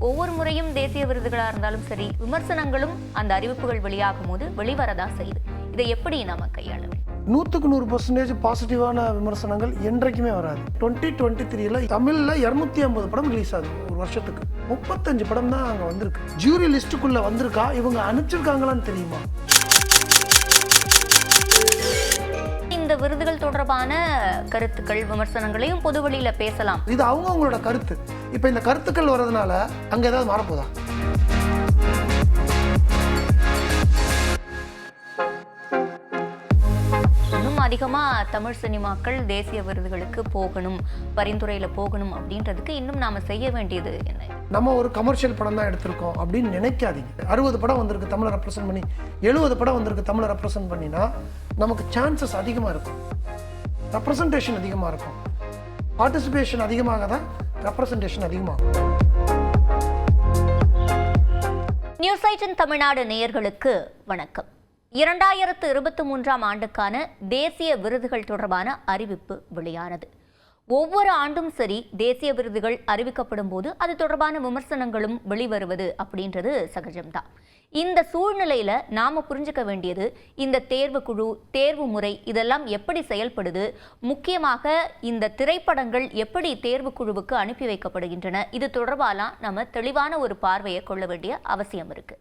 ஒவ்வொரு முறையும் தேசிய விருதுகளா இருந்தாலும் சரி, விமர்சனங்களும் அந்த அறிவிப்புகள் வெளியாகும் போது வெளிவரதான் செய்யுது. இதை எப்படி நாம கையாள வேண்டும்? 100% பாசிட்டிவான விமர்சனங்கள் என்றைக்குமே வராது. 2023 தமிழ்ல 250 படம் ரிலீஸ் ஆகுது ஒரு வருஷத்துக்கு. 35 படம் தான் அங்க வந்திருக்கு. ஜூரி லிஸ்டுக்குள்ள வந்திருக்கா, இவங்க அனுப்பிச்சிருக்காங்களான்னு தெரியுமா? இந்த விருதுகள் தொடர்பான கருத்துக்கள் விமர்சனங்களையும் பொதுவெளியில பேசலாம். இது அவங்களோட கருத்து. இப்ப இந்த கருத்துக்கள் வர்றதுனால அங்க ஏதாவது மாறப்போதா? அதிகமா தமிழ் சினிமாக்கள் தேசிய விருதுகளுக்கு போகணும், பரிந்துரையில போகணும் அப்படின்றதுக்கு இன்னும் நாம செய்ய வேண்டியது என்ன? நம்ம ஒரு கமர்ஷியல் படம் தான் எடுத்திருக்கோம் அப்படின்னு நினைக்காதீங்க. 60 படம் வந்திருக்கு தமிழை ரெப்ரசென்ட் பண்ணி, 70 படம் வந்திருக்கு தமிழை ரெப்ரசென்ட் பண்ணினா நமக்கு சான்சஸ் அதிகமா இருக்கும், ரெப்ரசன்டேஷன் அதிகமா இருக்கும். பார்ட்டிசிபேஷன் அதிகமாக தான் ரெப்ரசன்டேஷன் அதிகமாகும். நியூஸ் 18 தமிழ்நாடு நேயர்களுக்கு வணக்கம். 2023ஆம் ஆண்டுக்கான தேசிய விருதுகள் தொடர்பான அறிவிப்பு வெளியானது. ஒவ்வொரு ஆண்டும் சரி, தேசிய விருதுகள் அறிவிக்கப்படும் போது அது தொடர்பான விமர்சனங்களும் வெளிவருவது அப்படின்றது சகஜம்தான். இந்த சூழ்நிலையில நாம புரிஞ்சுக்க வேண்டியது, இந்த தேர்வுக்குழு, தேர்வு முறை இதெல்லாம் எப்படி செயல்படுது, முக்கியமாக இந்த திரைப்படங்கள் எப்படி தேர்வுக்குழுவுக்கு அனுப்பி வைக்கப்படுகின்றன, இது தொடர்பாலாம் நம்ம தெளிவான ஒரு பார்வையை கொள்ள வேண்டிய அவசியம் இருக்கு.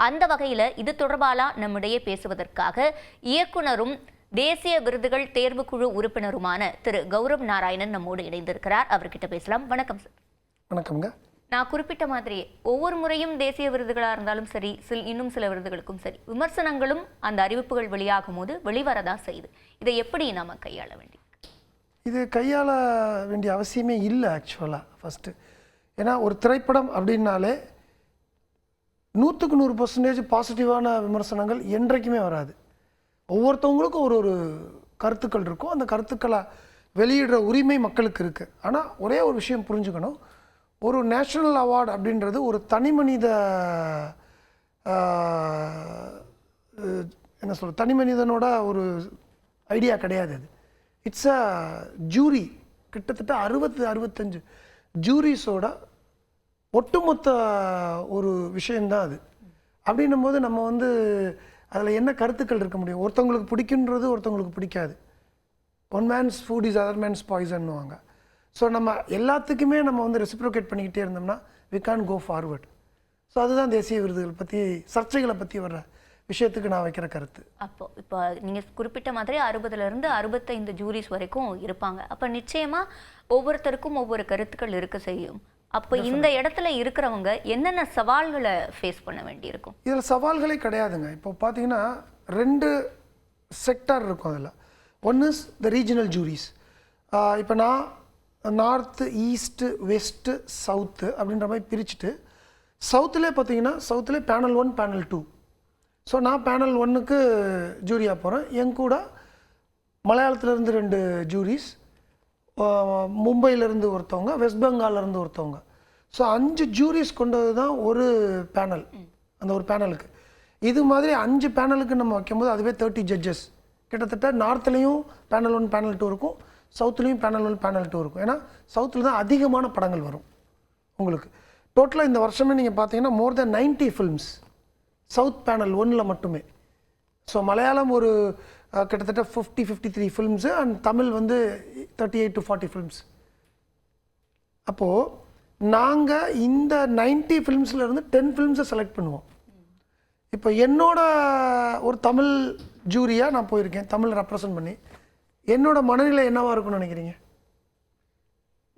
அந்த வகையில இது தொடர்பாலாம் நம்மிடையே பேசுவதற்காக இயக்குனரும் தேசிய விருதுகள் தேர்வுக்குழு உறுப்பினருமான திரு கௌரவ் நாராயணன் நம்மோடு இணைந்திருக்கிறார். அவர்கிட்ட பேசலாம். வணக்கம் சார். வணக்கம்ங்க. நான் குறிப்பிட்ட மாதிரி ஒவ்வொரு முறையும் தேசிய விருதுகளா இருந்தாலும் சரி, இன்னும் சில விருதுகளுக்கும் சரி, விமர்சனங்களும் அந்த அறிவிப்புகள் வெளியாகும் போது வெளிவரதான் செய்யுது. இதை எப்படி நாம கையாள வேண்டியது? இது கையாள வேண்டிய அவசியமே இல்லை ஆக்சுவலாக. ஃபஸ்ட்டு ஏன்னா ஒரு திரைப்படம் அப்படின்னாலே 100% பாசிட்டிவான விமர்சனங்கள் என்றைக்குமே வராது. ஒவ்வொருத்தவங்களுக்கும் ஒரு கருத்துக்கள் இருக்கும். அந்த கருத்துக்களை வெளியிடுற உரிமை மக்களுக்கு இருக்குது. ஆனால் ஒரே ஒரு விஷயம் புரிஞ்சுக்கணும், ஒரு நேஷ்னல் அவார்டு அப்படின்றது ஒரு தனி மனித என்ன சொல்ற தனி மனிதனோட ஒரு ஐடியா கிடையாது. அது இட்ஸ் அ ஜூரி. கிட்டத்தட்ட 60-65 ஜூரிஸோட ஒட்டுமொத்த ஒரு விஷயந்தான் அது. அப்படின்னும் போது நம்ம அதில் என்ன கருத்துக்கள் இருக்க முடியும்? ஒருத்தவங்களுக்கு பிடிக்குன்றது ஒருத்தவங்களுக்கு பிடிக்காது. One man's food is other man's பாய்சன்னுவாங்க. ஸோ நம்ம எல்லாத்துக்குமே நம்ம ரெசிப்ரோகேட் பண்ணிக்கிட்டே இருந்தோம்னா we can go forward. So அதுதான் தேசிய விருதுகள் பற்றி, சர்ச்சைகளை பற்றி வர்ற விஷயத்துக்கு நான் வைக்கிற கருத்து. இப்போ நீங்கள் குறிப்பிட்ட மாதிரி 60லேருந்து 65 ஜூரிஸ் வரைக்கும் இருப்பாங்க. அப்போ நிச்சயமாக ஒவ்வொருத்தருக்கும் ஒவ்வொரு கருத்துக்கள் இருக்க செய்யும். அப்போ இந்த இடத்துல இருக்கிறவங்க என்னென்ன சவால்களை ஃபேஸ் பண்ண வேண்டியிருக்கும்? இதில் சவால்களே கிடையாதுங்க. இப்போ பார்த்தீங்கன்னா 2 செக்டார் இருக்கும். அதில் one is the regional juris. இப்போ நான் நார்த்து, ஈஸ்ட்டு, வெஸ்ட்டு, சவுத்து அப்படின்ற மாதிரி பிரிச்சுட்டு, சவுத்துலேயே பார்த்தீங்கன்னா சவுத்துலேயே பேனல் 1, பேனல் 2. ஸோ நான் பேனல் 1க்கு ஜூரியாக போகிறேன். என் கூட மலையாளத்துலேருந்து 2 ஜூரிஸ், மும்பையிலேருந்து ஒருத்தவங்க, வெஸ்ட் பெங்காலிருந்து ஒருத்தவங்க. ஸோ 5 ஜூரிஸ் கொண்டது தான் ஒரு பேனல். அந்த ஒரு பேனலுக்கு இது மாதிரி 5 பேனலுக்கு நம்ம வைக்கும்போது அதுவே 30 ஜட்ஜஸ். கிட்டத்தட்ட நார்த்லேயும் பேனல் 1, பேனல் 2 இருக்கும், சவுத்துலேயும் பேனல் 1, பேனல் 2 இருக்கும். ஏன்னா சவுத்தில் தான் அதிகமான படங்கள் வரும் உங்களுக்கு. டோட்டலாக இந்த வருஷமே நீங்கள் பார்த்தீங்கன்னா மோர் தென் 90 ஃபில்ம்ஸ் சவுத் பேனல் 1ல் மட்டுமே. ஸோ மலையாளம் ஒரு கிட்டத்தட்ட 53 ஃபில்ம்ஸு அண்ட் தமிழ் 38 to 40 ஃபில்ம்ஸ். அப்போது நாங்கள் இந்த 90 ஃபில்ம்ஸ்லேருந்து 10 ஃபில்ம்ஸை செலக்ட் பண்ணுவோம். இப்போ என்னோட ஒரு தமிழ் ஜூரியாக நான் போயிருக்கேன், தமிழ் ரெப்ரசன்ட் பண்ணி. என்னோட மனநிலை என்னவாக இருக்குன்னு நினைக்கிறீங்க?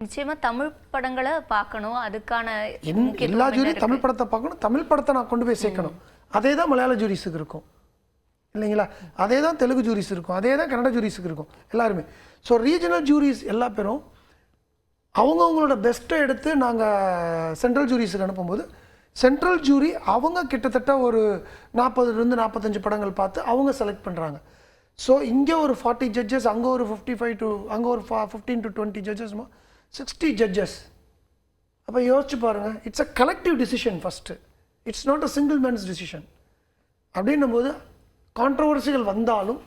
நிச்சயமாக தமிழ் படங்களை பார்க்கணும். அதுக்கான எல்லா ஜூரியும் தமிழ் படத்தை பார்க்கணும், தமிழ் படத்தை நான் கொண்டு போய் சேர்க்கணும். அதே தான் மலையாள ஜூரிஸுக்கு இருக்கும் இல்லைங்களா? அதே தான் தெலுங்கு ஜூரிஸ் இருக்கும், அதே தான் கன்னட ஜூரிஸுக்கு இருக்கும் எல்லாருமே. ஸோ ரீஜனல் ஜூரிஸ் எல்லா பேரும் அவங்கவுங்களோட பெஸ்ட்டை எடுத்து நாங்கள் சென்ட்ரல் ஜூரிஸுக்கு அனுப்பும்போது, சென்ட்ரல் ஜூரி அவங்க கிட்டத்தட்ட ஒரு 40லேருந்து 45 படங்கள் பார்த்து அவங்க செலக்ட் பண்ணுறாங்க. ஸோ இங்கே ஒரு 40 ஜட்ஜஸ், அங்கே ஒரு 55 to அங்கே ஒரு 15 to 20 ஜட்ஜஸ், 60 ஜட்ஜஸ். அப்போ யோசிச்சு பாருங்கள், it's a collective decision first. It's not a single man's decision. அப்படின்னும் போது கான்ட்ரவர்சிகள் வந்தாலும்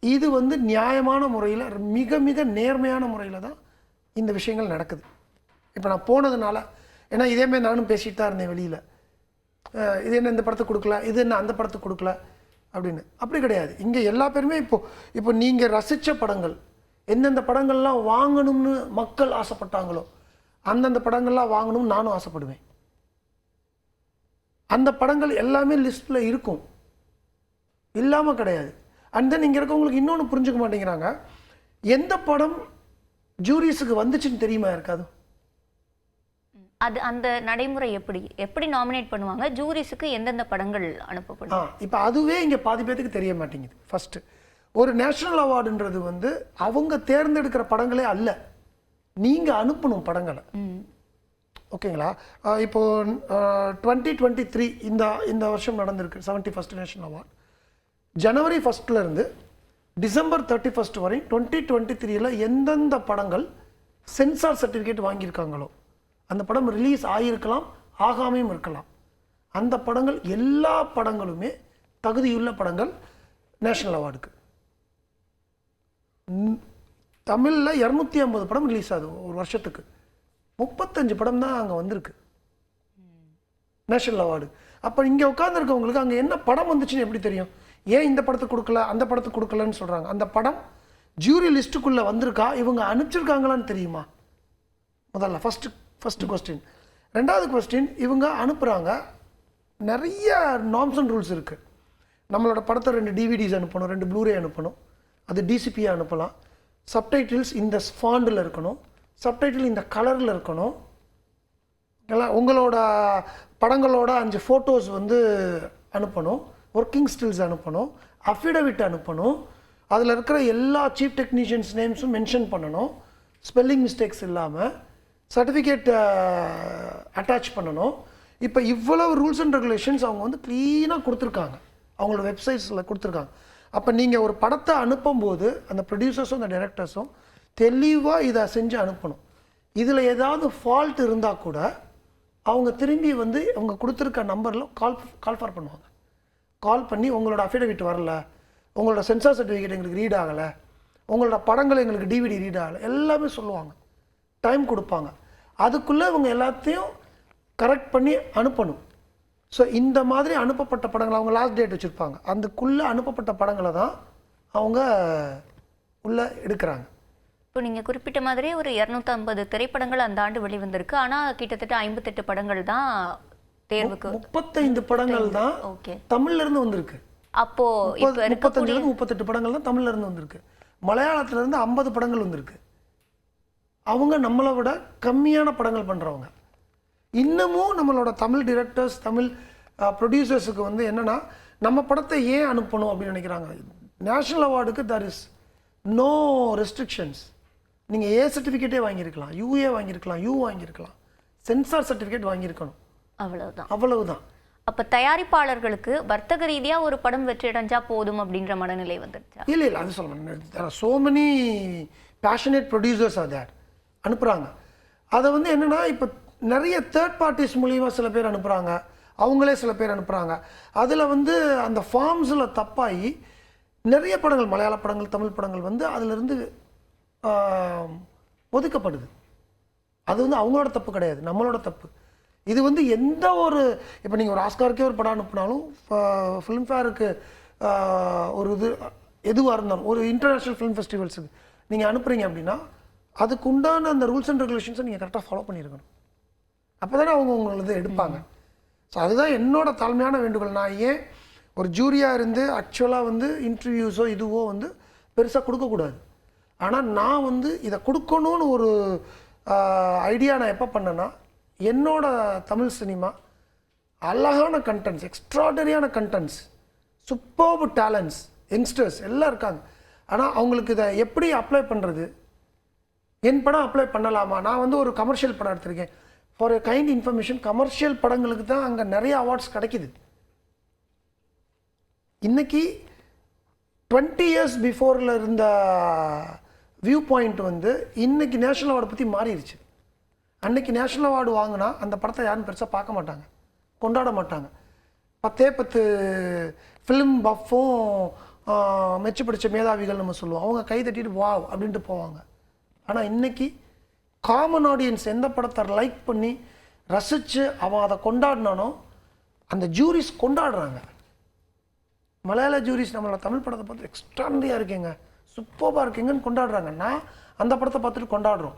இது நியாயமான முறையில், மிக மிக நேர்மையான முறையில் தான் இந்த விஷயங்கள் நடக்குது. இப்போ நான் போனதுனால ஏன்னா இதேமாதிரி நானும் பேசிட்டு தான் இருந்தேன் வெளியில், இது என்ன இந்த படத்துக்கு கொடுக்கல, இது என்ன அந்த படத்துக்கு கொடுக்கல அப்படின்னு. அப்படி கிடையாது. இங்கே எல்லா பேருமே இப்போ நீங்கள் ரசித்த படங்கள், எந்தெந்த படங்கள்லாம் வாங்கணும்னு மக்கள் ஆசைப்பட்டாங்களோ அந்தந்த படங்கள்லாம் வாங்கணும்னு நானும் ஆசைப்படுவேன். அந்த படங்கள் எல்லாமே லிஸ்ட்டில் இருக்கும், இல்லாமல் கிடையாது. அண்ட் தென் இங்கே இருக்கவங்களுக்கு இன்னொன்று புரிஞ்சுக்க மாட்டேங்கிறாங்க, எந்த படம் ஜூரிஸுக்கு வந்துச்சுன்னு தெரியுமா இருக்காது. அது அந்த நடைமுறை எப்படி நாமினேட் பண்ணுவாங்க, ஜூரிஸுக்கு எந்தெந்த படங்கள் அனுப்பப்படும்? இப்போ அதுவே இங்கே பாதி பேத்துக்கு தெரிய மாட்டேங்குது. ஃபர்ஸ்ட் ஒரு நேஷனல் அவார்டுன்றது வந்து அவங்க தேர்ந்தெடுக்கிற படங்களே அல்ல, நீங்கள் அனுப்பணும் படங்களை. ஓகேங்களா? இப்போ 2023 இந்த வருஷம் நடந்திருக்கு 71st நேஷனல் அவார்ட். ஜனவரி 1 இருந்து டிசம்பர் 31 வரை 2023 எந்தெந்த படங்கள் சென்சார் சர்டிஃபிகேட் வாங்கியிருக்காங்களோ, அந்த படம் ரிலீஸ் ஆகியிருக்கலாம், ஆகாமையும் இருக்கலாம், அந்த படங்கள் எல்லா படங்களுமே தகுதியுள்ள படங்கள் நேஷனல் அவார்டுக்கு. தமிழில் 250 படம் ரிலீஸ் ஆகுது ஒரு வருஷத்துக்கு, 35 படம் தான் அங்கே வந்திருக்கு நேஷனல் அவார்டு. அப்போ இங்கே உட்காந்துருக்கவங்களுக்கு அங்கே என்ன படம் வந்துச்சுன்னு எப்படி தெரியும்? ஏன் இந்த படத்துக்கு கொடுக்கல, அந்த படத்துக்கு கொடுக்கலன்னு சொல்கிறாங்க. அந்த படம் ஜூரி லிஸ்ட்டுக்குள்ளே வந்திருக்கா, இவங்க அனுப்பிச்சிருக்காங்களான்னு தெரியுமா? முதல்ல ஃபஸ்ட்டு கொஸ்டின். ரெண்டாவது கொஸ்டின், இவங்க அனுப்புகிறாங்க, நிறைய நார்ம்ஸ் அண்ட் ரூல்ஸ் இருக்குது. நம்மளோட படத்தை 2 டிவிடிஸ் அனுப்பணும், 2 ப்ளூரே அனுப்பணும், அது டிசிபியை அனுப்பலாம். சப்டைட்டில்ஸ் இந்த ஃபாண்டில் இருக்கணும், சப்டைட்டில் இந்த கலரில் இருக்கணும். உங்களோட படங்களோட 5 ஃபோட்டோஸ் வந்து அனுப்பணும், ஒர்க்கிங் ஸ்டில்ஸ் அனுப்பணும், அஃபிடவிட் அனுப்பணும், அதில் இருக்கிற எல்லா சீஃப் டெக்னீஷியன்ஸ் நேம்ஸும் மென்ஷன் பண்ணணும், ஸ்பெல்லிங் மிஸ்டேக்ஸ் இல்லாமல், சர்டிஃபிகேட் அட்டாச் பண்ணணும். இப்போ இவ்வளவு ரூல்ஸ் அண்ட் ரெகுலேஷன்ஸ் அவங்க வந்து க்ளீனாக கொடுத்துருக்காங்க, அவங்களோட வெப்சைட்ஸில் கொடுத்துருக்காங்க. அப்போ நீங்கள் ஒரு படத்தை அனுப்பும்போது அந்த ப்ரொடியூசர்ஸும் அந்த டைரக்டர்ஸும் தெளிவாக இதை செஞ்சு அனுப்பணும். இதில் ஏதாவது ஃபால்ட் இருந்தால் கூட அவங்க திரும்பி வந்து அவங்க கொடுத்துருக்க நம்பரில் கால் ஃபார் பண்ணுவாங்க. கால் பண்ணி உங்களோட அஃபிடவிட் வரல, உங்களோட சென்சார் சர்டிஃபிகேட் எங்களுக்கு ரீட் ஆகலை, உங்களோட படங்கள் எங்களுக்கு டிவிடி ரீட் ஆகலை, எல்லாமே சொல்லுவாங்க, டைம் கொடுப்பாங்க. அதுக்குள்ளே இவங்க எல்லாத்தையும் கரெக்ட் பண்ணி அனுப்பணும். ஸோ இந்த மாதிரி அனுப்பப்பட்ட படங்கள் அவங்க லாஸ்ட் டேட் வச்சுருப்பாங்க, அதுக்குள்ளே அனுப்பப்பட்ட படங்களை தான் அவங்க உள்ளே எடுக்கிறாங்க. இப்போ நீங்கள் குறிப்பிட்ட மாதிரி ஒரு 250 திரைப்படங்கள் அந்த ஆண்டு வெளிவந்திருக்கு. ஆனால் கிட்டத்தட்ட 58 படங்கள் தான் தேர்வுக்கு, 35 படங்கள் தான் தமிழ்ல இருந்து வந்திருக்கு. அப்போ 38 படங்கள் தான் தமிழ்ல இருந்து வந்திருக்கு. மலையாளத்துல இருந்து 50 படங்கள் வந்திருக்கு. அவங்க நம்மளை விட கம்மியான படங்கள் பண்றவங்க. இன்னமும் நம்மளோட தமிழ் டிரெக்டர்ஸ், தமிழ் ப்ரொடியூசர்ஸுக்கு வந்து என்னன்னா, நம்ம படத்தை ஏன் அனுப்பணும் அப்படின்னு நினைக்கிறாங்க. நேஷனல் அவார்டுக்கு there is no restrictions. நீங்கள் ஏ சர்டிஃபிகேட்டே வாங்கியிருக்கலாம், யூஏ வாங்கியிருக்கலாம், யூ வாங்கியிருக்கலாம், சென்சார் சர்டிஃபிகேட் வாங்கியிருக்கணும், அவ்வளவுதான். அப்போ தயாரிப்பாளர்களுக்கு வர்த்தக ரீதியாக ஒரு படம் வெற்றி அடைஞ்சா போதும் அப்படின்ற மனநிலை வந்துருச்சா? இல்லை, அது சொல்லுவேன். so many passionate producers are there, அனுப்புகிறாங்க. அதை வந்து என்னென்னா, இப்போ நிறைய தேர்ட் பார்ட்டிஸ் மூலியமாக சில பேர் அனுப்புகிறாங்க, அவங்களே சில பேர் அனுப்புகிறாங்க. அதில் வந்து அந்த ஃபார்ம்ஸில் தப்பாகி நிறைய படங்கள், மலையாள படங்கள், தமிழ் படங்கள் வந்து அதிலிருந்து ஒதுக்கப்படுது. அது வந்து அவங்களோட தப்பு கிடையாது, நம்மளோட தப்பு. இது வந்து எந்த ஒரு, இப்போ நீங்கள் ஒரு ஆஸ்காருக்கே ஒரு படம் அனுப்புனாலும், ஃபிலிம்ஃபேருக்கு ஒரு இது எதுவாக இருந்தாலும், ஒரு இன்டர்நேஷ்னல் ஃபிலிம் ஃபெஸ்டிவல்ஸுக்கு நீங்கள் அனுப்புகிறீங்க அப்படின்னா அதுக்கு உண்டான அந்த ரூல்ஸ் அண்ட் ரெகுலேஷன்ஸை நீங்கள் கரெக்டாக ஃபாலோ பண்ணியிருக்கணும். அப்போ தானே அவங்க உங்களது எடுப்பாங்க. ஸோ அதுதான் என்னோட தாழ்மையான வேண்டுகோள். நான் ஏன் ஒரு ஜூரியாக இருந்து ஆக்சுவலாக வந்து இன்டர்வியூஸோ இதுவோ வந்து பெருசாக கொடுக்கக்கூடாது. ஆனால் நான் வந்து இதை கொடுக்கணும்னு ஒரு ஐடியா நான் எப்போ பண்ணேன்னா, என்னோட தமிழ் சினிமா அழகான கண்டென்ட்ஸ், எக்ஸ்ட்ராடரியான கண்டென்ட்ஸ், சூப்பர்ப் டேலண்ட்ஸ், யங்ஸ்டர்ஸ் எல்லாம் இருக்காங்க. ஆனால் அவங்களுக்கு இதை எப்படி அப்ளை பண்ணுறது, என் படம் அப்ளை பண்ணலாமா? நான் வந்து ஒரு கமர்ஷியல் படம் எடுத்திருக்கேன். For a kind information, commercial படங்களுக்கு தான் அங்கே நிறைய அவார்ட்ஸ் கிடைக்குது. இன்னைக்கு 20 years பிஃபோரில் இருந்த வியூ பாயிண்ட் வந்து இன்னைக்கு நேஷனல் அவார்டை பற்றி மாறிடுச்சு. அன்னைக்கு நேஷனல் அவார்டு வாங்கினா அந்த படத்தை யாரும் பெருசாக பார்க்க மாட்டாங்க, கொண்டாட மாட்டாங்க. 10 ஃபிலிம் பஃப்பும் மெச்சு பிடிச்ச மேதாவிகள் நம்ம சொல்லுவோம், அவங்க கை தட்டிட்டு வாவ் அப்படின்ட்டு போவாங்க. ஆனால் இன்னைக்கு காமன் ஆடியன்ஸ் எந்த படத்தை லைக் பண்ணி ரசித்து அவன் அதை கொண்டாடினானோ அந்த ஜூரிஸ் கொண்டாடுறாங்க. மலையாள ஜூரிஸ் நம்மளோட தமிழ் படத்தை பார்த்து எக்ஸ்ட்ரானரியாக இருக்கீங்க, சூப்பராக இருக்கீங்கன்னு கொண்டாடுறாங்க. நான் அந்த படத்தை பார்த்துட்டு கொண்டாடுறோம்.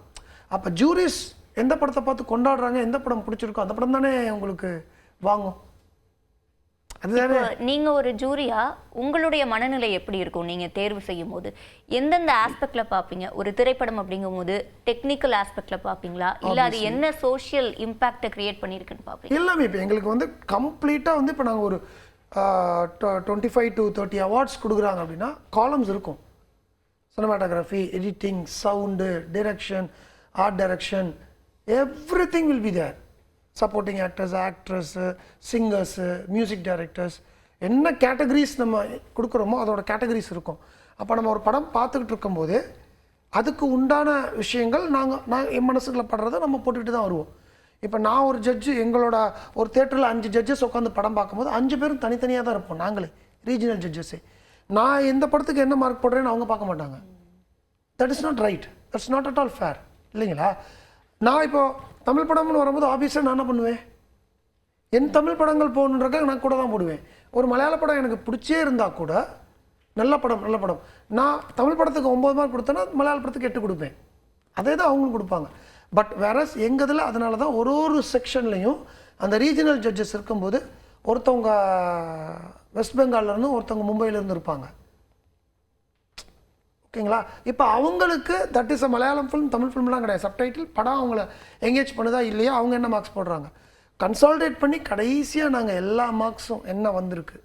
அப்போ ஜூரிஸ் எந்த படத்தை பார்த்து கொண்டாடுறாங்க, எந்த படம் பிடிச்சிருக்கோ அந்த படம் தானே உங்களுக்கு வாங்கும். அதுதானே. நீங்க ஒரு ஜூரியா உங்களுடைய மனநிலை எப்படி இருக்கும்? நீங்க தேர்வு செய்யும் போது எந்தெந்த ஆஸ்பெக்ட்ல பார்ப்பீங்க? ஒரு திரைப்படம் அப்படிங்கும் போது டெக்னிக்கல் ஆஸ்பெக்ட்ல பார்ப்பீங்களா, இல்ல அது என்ன சோஷியல் இம்பாக்டை கிரியேட் பண்ணியிருக்குன்னு பார்ப்பீங்க? எல்லாமே இப்போ எங்களுக்கு வந்து கம்ப்ளீட்டாக வந்து இப்போ நாங்கள் ஒரு 25 to 30 அவார்ட்ஸ் கொடுக்குறாங்க அப்படின்னா காலம்ஸ் இருக்கும். Cinematography, editing, sound, direction, art direction, everything will be there. Supporting actors, actress, singers, music directors, என்ன கேட்டகரிஸ் நம்ம கொடுக்குறோமோ அதோட கேட்டகரிஸ் இருக்கும். அப்போ நம்ம ஒரு படம் பார்த்துக்கிட்டு இருக்கும்போது அதுக்கு உண்டான விஷயங்கள் நான் என் மனசுக்குள்ள படுறதை நம்ம போட்டுக்கிட்டு தான் வருவோம். இப்போ நான் ஒரு ஜட்ஜு, எங்களோட ஒரு தேட்டரில் 5 ஜட்ஜஸ் உட்காந்து படம் பார்க்கும்போது 5 பேரும் தனித்தனியாக தான் இருப்போம். நாங்களே ரீஜனல் ஜட்ஜஸே. நான் எந்த படத்துக்கு என்ன மார்க் போடுறேன்னு அவங்க பார்க்க மாட்டாங்க. That is not right, that's not at all fair, இல்லைங்களா? நான் இப்போ தமிழ் படம்னு வரும்போது ஆஃபீஸில் நான் என்ன பண்ணுவேன், என் தமிழ் படங்கள் போகணுன்றக்க நான் கூட தான் போடுவேன். ஒரு மலையாள படம் எனக்கு பிடிச்சே இருந்தால் கூட நல்ல படம் நான் தமிழ் படத்துக்கு 9 மார்க் கொடுத்தேன்னா மலையாள படத்துக்கு 8 கொடுப்பேன். அதே தான் அவங்களும் கொடுப்பாங்க. பட் வேறஸ் எங்கள் இதில் அதனால தான் ஒரு செக்ஷன்லையும் அந்த ரீஜனல் ஜட்ஜஸ் இருக்கும்போது ஒருத்தவங்க வெஸ்ட் பெங்கால்லேருந்து ஒருத்தவங்க மும்பையிலேருந்து இருப்பாங்க. ஓகேங்களா? இப்போ அவங்களுக்கு that is a Malayalam film, Tamil ஃபிலிம்லாம் கிடையாது. சப்டைட்டில் படம் அவங்கள எங்கேஜ் பண்ணுதா இல்லையா, அவங்க என்ன மார்க்ஸ் போடுறாங்க, கன்சால்டேட் பண்ணி கடைசியாக நாங்கள் எல்லா மார்க்ஸும் என்ன வந்திருக்கு,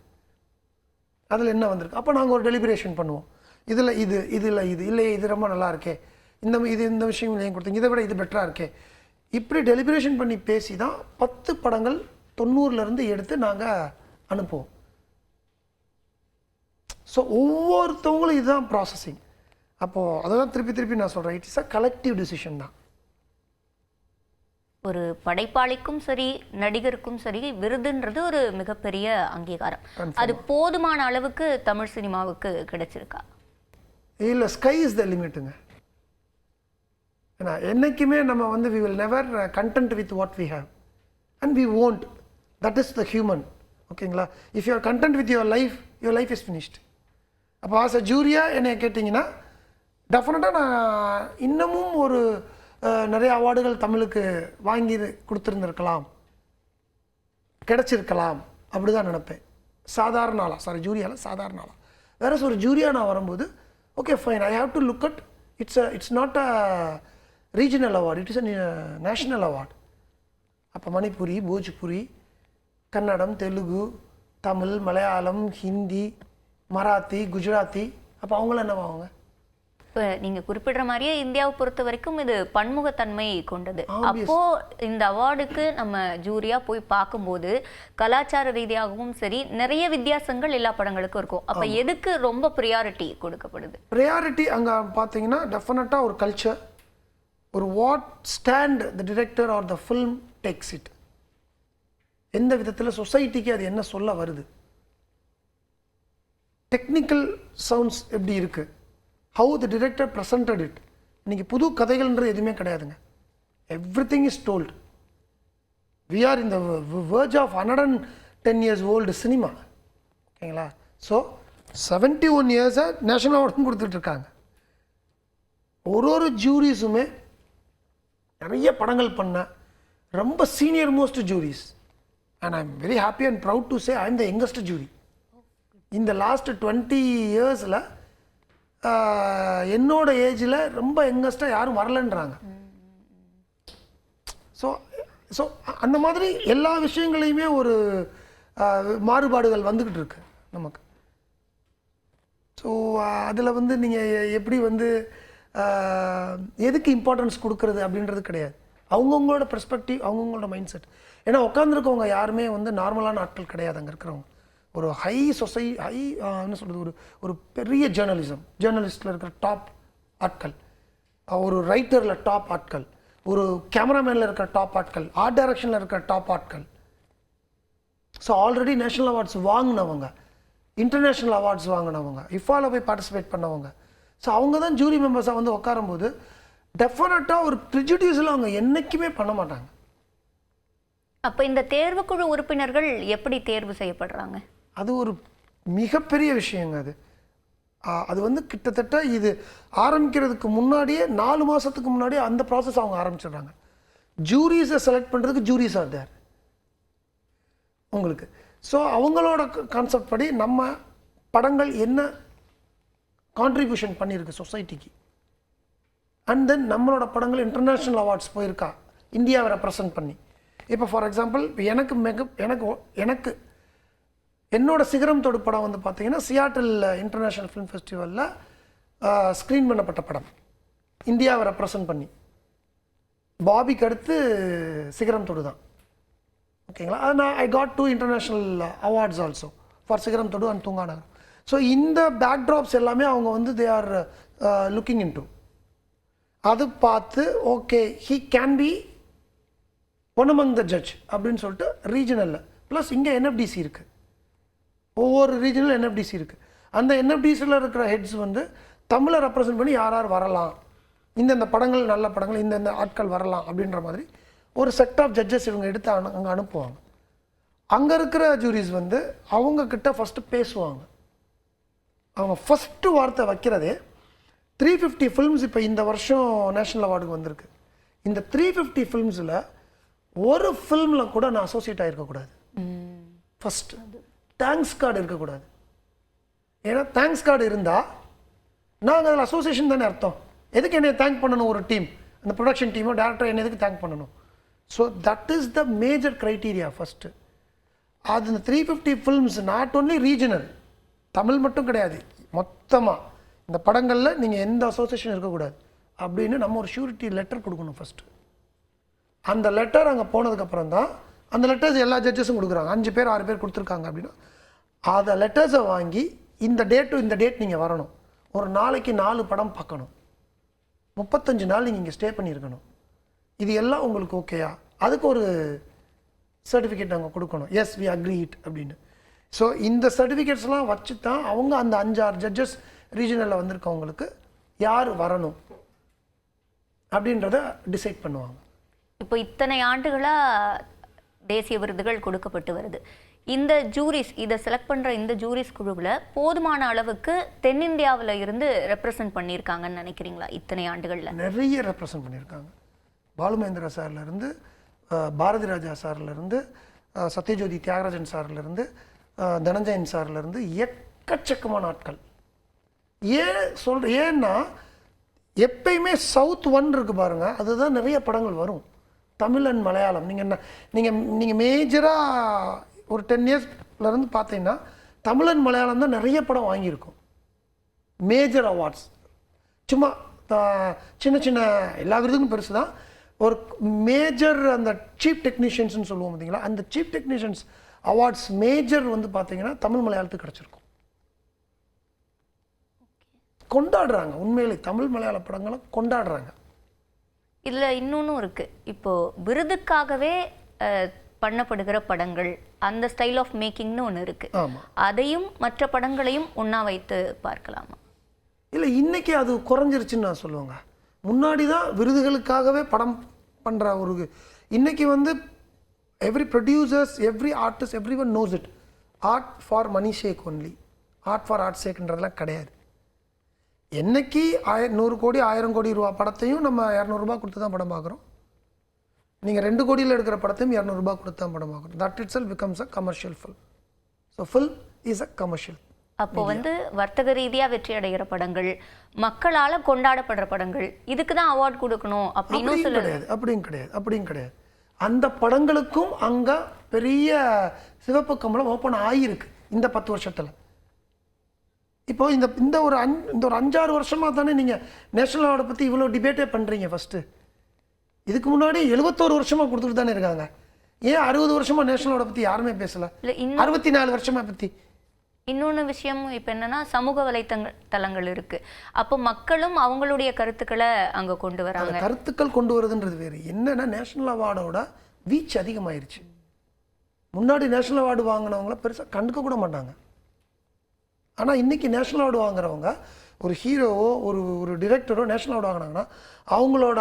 அதில் என்ன வந்திருக்கு, அப்போ நாங்கள் ஒரு டெலிபரேஷன் பண்ணுவோம். இதில் இது இல்லையே இது ரொம்ப நல்லா இருக்கே, இந்த விஷயம் ஏன் கொடுத்தீங்க, இதை விட இது பெட்டராக இருக்கே, இப்படி டெலிபரேஷன் பண்ணி பேசி தான் 10 படங்கள் 90லேருந்து எடுத்து நாங்கள் அனுப்புவோம். ஸோ ஒவ்வொருத்தவங்களும் இதுதான் ப்ராசஸிங். அப்போது அதெல்லாம் திருப்பி நான் சொல்கிறேன், இட்ஸ் அ கலெக்டிவ் டிசிஷன் தான். ஒரு படைப்பாளிக்கும் சரி நடிகருக்கும் சரி விருதுன்றது ஒரு மிகப்பெரிய அங்கீகாரம். அது போதுமான அளவுக்கு தமிழ் சினிமாவுக்கு கிடைச்சிருக்கா? இல்லை, ஸ்கை இஸ் த லிமிட்டுங்க. ஏன்னா என்றைக்குமே நம்ம வந்து we will never content with what we have and we want. That is the human. ஓகேங்களா? If you are content with your life is finished. அப்போ ஆஸ் அ ஜூரியாக என்னை கேட்டிங்கன்னா டெஃபினட்டாக நான் இன்னமும் ஒரு நிறைய அவார்டுகள் தமிழுக்கு வாங்கி கொடுத்துருந்துருக்கலாம், கிடச்சிருக்கலாம், அப்படி தான் நினைப்பேன். சாதாரண ஆளாக சாதாரண ஆளாக வேற ஒரு ஜூரியாக நான் வரும்போது okay fine, I have to look at it's not a regional award, it is a national award. அப்போ மணிப்புரி, போஜ்புரி, கன்னடம், தெலுங்கு, தமிழ், மலையாளம், ஹிந்தி, மராத்தி, குஜராத்தி, அப்போ அவங்களாம் என்னவாங்க? இப்போ நீங்கள் குறிப்பிடுற மாதிரியே இந்தியாவை பொறுத்த வரைக்கும் இது பன்முகத்தன்மை கொண்டது. அப்போ இந்த அவார்டுக்கு நம்ம ஜூரியா போய் பார்க்கும்போது கலாச்சார ரீதியாகவும் சரி நிறைய வித்தியாசங்கள் எல்லா படங்களுக்கும் இருக்கும். அப்போ எதுக்கு ரொம்ப ப்ரியாரிட்டி கொடுக்கப்படுது? ப்ரியாரிட்டி அங்கே பார்த்தீங்கன்னா டெஃபினட்டாக ஒரு கல்ச்சர், ஒரு what stand the director R the film takes it, எந்த விதத்தில் சொசைட்டிக்கு அது என்ன சொல்ல வருது, டெக்னிக்கல் சவுண்ட்ஸ் எப்படி இருக்குது, how the director presented it. இன்னைக்கு புது கதைகள்ன்றது எதுவுமே கிடையாதுங்க. Everything is told. We are in the verge of 110 years old cinema. ஓகேங்களா? ஸோ 71 years நேஷனல் அவார்டும் கொடுத்துட்ருக்காங்க. ஒரு ஜூரிஸுமே நிறைய படங்கள் பண்ண ரொம்ப senior most juries. And I am very happy and proud to say I am the youngest jury. இந்த லாஸ்ட் 20 yearsல என்னோட ஏஜில் ரொம்ப யங்கஸ்டாக யாரும் வரலன்றாங்க. ஸோ அந்த மாதிரி எல்லா விஷயங்களையுமே ஒரு மாறுபாடுகள் வந்துக்கிட்டு இருக்கு நமக்கு. ஸோ அதில் வந்து நீங்கள் எப்படி வந்து எதுக்கு இம்பார்ட்டன்ஸ் கொடுக்கறது அப்படின்றது கிடையாது. அவங்கவுங்களோட பெர்ஸ்பெக்டிவ், அவங்கவுங்களோட மைண்ட் செட். ஏன்னா உட்காந்துருக்கவங்க யாருமே வந்து நார்மலான ஆட்கள் கிடையாது. அங்கே இருக்கிறவங்க ஒரு ஹை என்ன சொல்கிறது, ஒரு பெரிய ஜேர்னலிஸ்டில் இருக்கிற டாப் ஆட்கள், ஒரு ரைட்டரில் டாப் ஆட்கள், ஒரு கேமராமேனில் இருக்கிற டாப் ஆட்கள், ஆர்ட் டைரக்ஷனில் இருக்கிற டாப் ஆட்கள். ஸோ ஆல்ரெடி நேஷ்னல் அவார்ட்ஸ் வாங்கினவங்க, இன்டர்நேஷ்னல் அவார்ட்ஸ் வாங்கினவங்க, இஃபாவில் போய் பார்ட்டிசிபேட் பண்ணவங்க. ஸோ அவங்க தான் ஜூரி மெம்பர்ஸாக வந்து உட்காரும்போது டெஃபினட்டாக ஒரு ப்ரிஜுடியூஸில் அவங்க என்றைக்குமே பண்ண மாட்டாங்க. அப்ப இந்த தேர்வுக்குழு உறுப்பினர்கள் எப்படி தேர்வு செய்யப்படுறாங்க? அது ஒரு மிகப்பெரிய விஷயங்க அது. அது வந்து கிட்டத்தட்ட இது ஆரம்பிக்கிறதுக்கு முன்னாடியே 4 மாதத்துக்கு முன்னாடியே அந்த ப்ராசஸ் அவங்க ஆரம்பிச்சிடுறாங்க. ஜூரிஸை செலக்ட் பண்ணுறதுக்கு ஜூரிஸ் ஆர் தேர் உங்களுக்கு. ஸோ அவங்களோட கான்செப்ட் படி நம்ம படங்கள் என்ன கான்ட்ரிபியூஷன் பண்ணியிருக்கு சொசைட்டிக்கு, அண்ட் தென் நம்மளோட படங்கள் இன்டர்நேஷ்னல் அவார்ட்ஸ் போயிருக்கா இந்தியாவை ரெப்ரசன்ட் பண்ணி. இப்போ ஃபார் எக்ஸாம்பிள் எனக்கு என்னோட சிகரம் தொடு படம் வந்து பார்த்தீங்கன்னா சியாட்டில் இன்டர்நேஷ்னல் ஃபிலிம் ஃபெஸ்டிவலில் ஸ்க்ரீன் பண்ணப்பட்ட படம், இந்தியாவை ரெப்ரசன்ட் பண்ணி. பாபிக்கு அடுத்து சிகரம் தொடு தான், ஓகேங்களா. அது நான் I got 2 international awards also for சிகரம் தொடு அண்ட் தூங்கா நகர். ஸோ இந்த பேக்ட்ராப்ஸ் எல்லாமே அவங்க வந்து they are looking in to. அது பார்த்து okay he can be one among the judge அப்படின்னு சொல்லிட்டு ரீஜனலில் ப்ளஸ் இங்கே என்எஃப்டிசி இருக்குது, ஒவ்வொரு ரீஜனல் என்எஃப்டிசி இருக்குது. அந்த என்எஃப்டிசியில் இருக்கிற ஹெட்ஸ் வந்து தமிழை ரெப்ரசன்ட் பண்ணி யார் யார் வரலாம், இந்தந்த படங்கள் நல்ல படங்கள் இந்தந்த ஆட்கள் வரலாம் அப்படின்ற மாதிரி ஒரு செட் ஆஃப் ஜட்ஜஸ் இவங்க எடுத்து அங்கே அனுப்புவாங்க. அங்கே இருக்கிற ஜூரிஸ் வந்து அவங்கக்கிட்ட ஃபஸ்ட்டு பேசுவாங்க. அவங்க ஃபஸ்ட்டு வார்த்தை வைக்கிறதே 350 ஃபில்ம்ஸ் இப்போ இந்த வருஷம் நேஷ்னல் அவார்டுக்கு வந்திருக்கு. இந்த 350 ஃபில்ம்ஸில் ஒரு ஃபில்மில் கூட நான் அசோசியேட் ஆகிருக்கக்கூடாது. ஃபஸ்ட்டு தேங்க்ஸ் கார்டு இருக்கக்கூடாது. ஏன்னா தேங்க்ஸ் கார்டு இருந்தால் நாங்கள் அதில் அசோசியேஷன் தானே அர்த்தம். எதுக்கு என்னை தேங்க் பண்ணணும் ஒரு டீம், அந்த ப்ரொடக்ஷன் டீமோ டேரக்டர் என்ன எதுக்கு தேங்க் பண்ணணும்? So that is the major criteria first. அது இந்த 350 films not only regional, Tamil மட்டும் கிடையாது, மொத்தமாக இந்த படங்களில் நீங்கள் எந்த அசோசியேஷன் இருக்கக்கூடாது அப்படின்னு நம்ம ஒரு ஷூரிட்டி லெட்டர் கொடுக்கணும் ஃபஸ்ட்டு. அந்த லெட்டர் அங்கே போனதுக்கப்புறம் தான் அந்த லெட்டர்ஸ் எல்லா ஜட்ஜஸும் கொடுக்குறாங்க. 5 பேர் 6 பேர் கொடுத்துருக்காங்க அப்படின்னா அந்த லெட்டர்ஸை வாங்கி இந்த டேட் டு இந்த டேட் நீங்கள் வரணும், ஒரு நாளைக்கு 4 படம் பார்க்கணும், 35 நாள் நீங்கள் இங்கே ஸ்டே பண்ணியிருக்கணும், இது எல்லாம் உங்களுக்கு ஓகேயா, அதுக்கு ஒரு சர்டிஃபிகேட் நாங்கள் கொடுக்கணும், எஸ் வி அக்ரி இட் அப்படின்னு. ஸோ இந்த சர்டிஃபிகேட்ஸ்லாம் வச்சு தான் அவங்க அந்த 5-6 ஜட்ஜஸ் ரீஜனலில் வந்திருக்கவங்களுக்கு யார் வரணும் அப்படின்றத டிசைட் பண்ணுவாங்க. இப்போ இத்தனை ஆண்டுகளாக தேசிய விருதுகள் கொடுக்கப்பட்டு வருது. இந்த ஜூரிஸ், இதை செலக்ட் பண்ணுற இந்த ஜூரிஸ் குழுவில் போதுமான அளவுக்கு தென்னிந்தியாவில் இருந்து ரெப்ரசன்ட் பண்ணியிருக்காங்கன்னு நினைக்கிறீங்களா? இத்தனை ஆண்டுகளில் நிறைய ரெப்ரசன்ட் பண்ணியிருக்காங்க. பாலுமகேந்திரா சார்லேருந்து, பாரதி ராஜா சார்லேருந்து, சத்யஜோதி தியாகராஜன் சார்லேருந்து, தனஞ்சயன் சார்லேருந்து எக்கச்சக்கமான ஆட்கள். ஏன்னா எப்பயுமே சவுத் 1 இருக்குது பாருங்கள், அதுதான் நிறைய படங்கள் வரும், தமிழ் அண்ட் மலையாளம். நீங்கள் மேஜராக ஒரு 10 இயர்ஸ்லேருந்து பார்த்தீங்கன்னா தமிழ் அண்ட் மலையாளம் தான் நிறைய படம் வாங்கியிருக்கும் மேஜர் அவார்ட்ஸ். சும்மா சின்ன சின்ன எல்லா விருதுக்கும் பெருசு தான். ஒரு மேஜர் அந்த சீஃப் டெக்னீஷியன்ஸ்னு சொல்லுவோம் பார்த்தீங்களா, அந்த சீஃப் டெக்னீஷியன்ஸ் அவார்ட்ஸ் மேஜர் வந்து பார்த்தீங்கன்னா தமிழ் மலையாளத்துக்கு கிடச்சிருக்கும். கொண்டாடுறாங்க, உண்மையிலே தமிழ் மலையாள படங்களை கொண்டாடுறாங்க. இதில் இன்னொன்றும் இருக்குது. இப்போது விருதுக்காகவே பண்ணப்படுகிற படங்கள், அந்த ஸ்டைல் ஆஃப் மேக்கிங்னு ஒன்று இருக்குது. ஆமாம், அதையும் மற்ற படங்களையும் ஒன்றா வைத்து பார்க்கலாமா? இல்லை, இன்றைக்கி அது குறைஞ்சிருச்சுன்னு நான் சொல்லுவேங்க. முன்னாடி தான் விருதுகளுக்காகவே படம் பண்ணுற ஒரு, இன்றைக்கி வந்து every producers, every artist, every one knows it. Art for money sake only, art for art சேக்ன்றதெல்லாம் கிடையாது. என்னைக்கு 100 கோடி 1000 கோடி ரூபா படத்தையும் நம்ம 200 ரூபா கொடுத்து தான் படம் பார்க்குறோம். நீங்கள் 2 கோடியில் எடுக்கிற படத்தையும் 200 ரூபா கொடுத்து தான் படம் பார்க்குறோம். That it self becomes a commercial film. So film is a commercial. அப்போ வந்து வர்த்தக ரீதியாக வெற்றி அடைகிற படங்கள், மக்களால் கொண்டாடப்படுற படங்கள், இதுக்கு தான் அவார்ட் கொடுக்கணும் அப்படின்னு கிடையாது. அப்படியும் கிடையாது. அந்த படங்களுக்கும் அங்கே பெரிய சிவப்பு கம்பளம் ஓப்பன் ஆகியிருக்கு இந்த 10 வருஷத்தில். இப்போ இந்த ஒரு 5-6 வருஷமாக தானே நீங்கள் நேஷனல் அவார்டை பற்றி இவ்வளோ டிபேட்டே பண்ணுறீங்க. ஃபஸ்ட்டு இதுக்கு முன்னாடி 71 வருஷமாக கொடுத்துட்டு தானே இருக்காங்க. ஏன் 60 வருஷமாக நேஷனல் அவார்டை பற்றி யாருமே பேசலை? 64 வருஷமாக பற்றி. இன்னொன்று விஷயம் இப்போ என்னன்னா, சமூக வலைத்தளங்கள் இருக்குது. அப்போ மக்களும் அவங்களுடைய கருத்துக்களை அங்கே கொண்டு வராங்க. கருத்துக்கள் கொண்டு வருதுன்றது வேறு. என்னன்னா, நேஷனல் அவார்டோட வீச்சு அதிகமாயிருச்சு. முன்னாடி நேஷனல் அவார்டு வாங்கினவங்கள பெருசாக கண்டுக்க கூட மாட்டாங்க. ஆனால் இன்றைக்கி நேஷனல் அவார்டு வாங்குறவங்க, ஒரு ஹீரோவோ ஒரு டிரெக்டரோ நேஷனல் அவார்டு வாங்கினாங்கன்னா அவங்களோட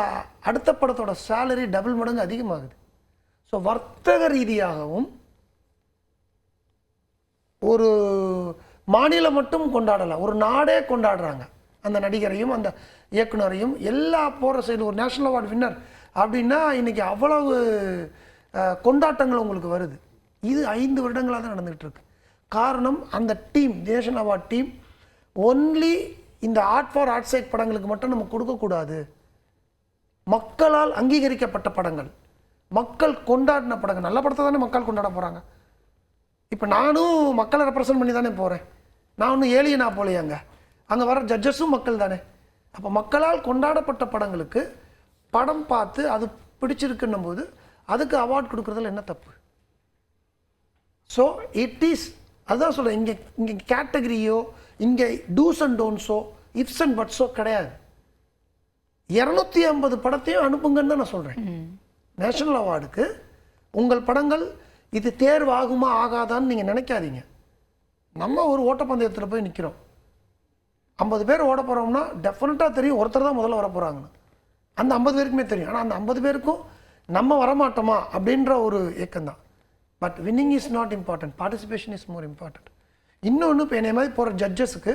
அடுத்த படத்தோட சேலரி டபுள் மடங்கு அதிகமாகுது. ஸோ வர்த்தக ரீதியாகவும் ஒரு மாநிலம் மட்டும் கொண்டாடலை, ஒரு நாடே கொண்டாடுறாங்க அந்த நடிகரையும் அந்த இயக்குனரையும். எல்லா போகிற சைடு ஒரு நேஷனல் அவார்டு வின்னர் அப்படின்னா இன்னைக்கு அவ்வளவு கொண்டாட்டங்கள் உங்களுக்கு வருது. இது 5 வருடங்களாக தான் நடந்துகிட்டு இருக்கு. காரணம் அந்த team, national award team only இந்த ஆர்ட் ஃபார் ஆர்ட் சைட் படங்களுக்கு மட்டும் நம்ம கொடுக்கக்கூடாது. மக்களால் அங்கீகரிக்கப்பட்ட படங்கள், மக்கள் கொண்டாடின படங்கள், நல்ல படத்தை தானே மக்கள் கொண்டாட போகிறாங்க. இப்போ நானும் மக்களை ரெப்ரசன்ட் பண்ணி தானே போகிறேன். நான் ஒன்றும் ஏலியனா போலையாங்க, அங்கே வர ஜட்ஜஸும் மக்கள் தானே. அப்போ மக்களால் கொண்டாடப்பட்ட படங்களுக்கு படம் பார்த்து அது பிடிச்சிருக்குன்னும் போது அதுக்கு அவார்ட் கொடுக்குறதுல என்ன தப்பு? ஸோ இட் இஸ், அதுதான் சொல்கிறேன், இங்கே கேட்டகரியோ இங்கே டூஸ் அண்ட் டோன்ஸோ இஃப்ஸ் அண்ட் பட்ஸோ கிடையாது. 250 படத்தையும் அனுப்புங்கன்னு தான் நான் சொல்கிறேன். நேஷனல் அவார்டுக்கு உங்கள் படங்கள் இது தேர்வாகுமா ஆகாதான்னு நீங்கள் நினைக்காதீங்க. நம்ம ஒரு ஓட்டப்பந்தயத்தில் போய் நிற்கிறோம், 50 பேர் ஓட போகிறோம்னா டெஃபினட்டாக தெரியும் ஒருத்தர் தான் முதல்ல வர போகிறாங்கன்னு. அந்த 50 பேருக்குமே தெரியும். ஆனால் அந்த 50 பேருக்கும் நம்ம வரமாட்டோமா அப்படின்ற ஒரு ஏக்கம் தான். But winning is not important, participation is more important. இன்னொன்று, இப்போ என்னை மாதிரி போகிற ஜட்ஜஸுக்கு